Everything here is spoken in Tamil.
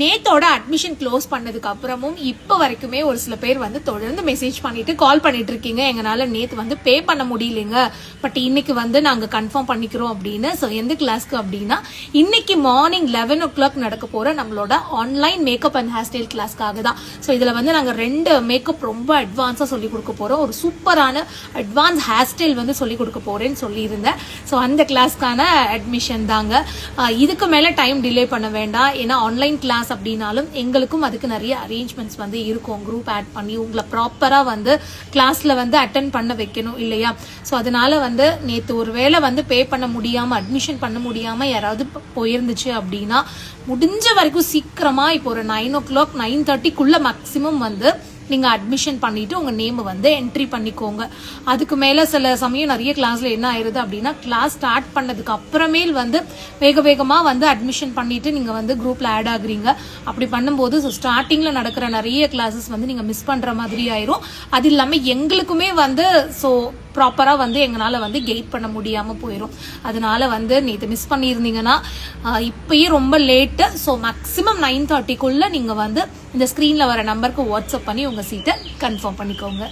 நேத்தோட அட்மிஷன் க்ளோஸ் பண்ணதுக்கு அப்புறமும் இப்போ வரைக்குமே ஒரு சில பேர் வந்து தொடர்ந்து மெசேஜ் பண்ணிட்டு கால் பண்ணிட்டு இருக்கீங்க. எங்களால நேத்து வந்து பே பண்ண முடியலைங்க, பட் இன்னைக்கு வந்து நாங்க கன்ஃபார்ம் பண்ணிக்கிறோம் அப்படின்னு. ஸோ எந்த கிளாஸ்க்கு அப்படின்னா இன்னைக்கு மார்னிங் 11 o'clock நடக்க போற நம்மளோட online makeup and hair style கிளாஸ்க்காக தான். ஸோ இதுல வந்து நாங்க 2 மேக்கப் ரொம்ப அட்வான்ஸா சொல்லி கொடுக்க போறோம். ஒரு சூப்பரான அட்வான்ஸ் ஹேர் ஸ்டைல் வந்து சொல்லி கொடுக்க போறேன்னு சொல்லியிருந்தேன். ஸோ அந்த கிளாஸ்க்கான அட்மிஷன் தாங்க. இதுக்கு மேல டைம் டிலே பண்ண வேண்டாம். ஏன்னா ஆன்லைன் கிளாஸ் அப்படின்னாலும் எங்களுக்கும் அதுக்கு நிறைய அரேஞ்ச்மெண்ட்ஸ் வந்து இருக்கும். குரூப் ஆட் பண்ணி உங்களை ப்ராப்பரா வந்து கிளாஸ்ல வந்து அட்டென்ட் பண்ண வைக்கணும் இல்லையா? ஸோ அதனால வந்து நேற்று ஒரு வேளை வந்து பே பண்ண முடியாம அட்மிஷன் பண்ண முடியாம யாராவது போயிருந்துச்சு அப்படின்னா முடிஞ்ச வரைக்கும் சீக்கிரமா இப்போ ஒரு 9 o'clock 9:30க்குள்ள மேக்சிமம் வந்து நீங்க அட்மிஷன் பண்ணிட்டு உங்க நேம் வந்து என்ட்ரி பண்ணிக்கோங்க. அதுக்கு மேல சில சமயம் நிறைய கிளாஸ்ல என்ன ஆயிருது அப்படின்னா கிளாஸ் ஸ்டார்ட் பண்ணதுக்கு அப்புறமேல் வந்து வேக வேகமா வந்து அட்மிஷன் பண்ணிட்டு நீங்க வந்து குரூப்ல ஆட் ஆகுறீங்க. அப்படி பண்ணும்போது ஸ்டார்டிங்ல நடக்கிற நிறைய கிளாஸஸ் வந்து நீங்க மிஸ் பண்ற மாதிரி ஆயிரும். அது இல்லாம எங்களுக்குமே வந்து ப்ராப்பரா வந்து எங்களால வந்து கெயிட் பண்ண முடியாம போயிடும். அதனால வந்து நேற்று மிஸ் பண்ணியிருந்தீங்கன்னா இப்பயே ரொம்ப லேட்டு. ஸோ மேக்ஸிமம் 9:30க்குள்ள நீங்க வந்து இந்த ஸ்கிரீன்ல வர நம்பருக்கு வாட்ஸ்அப் பண்ணி உங்க சீட்டை கன்ஃபார்ம் பண்ணிக்கோங்க.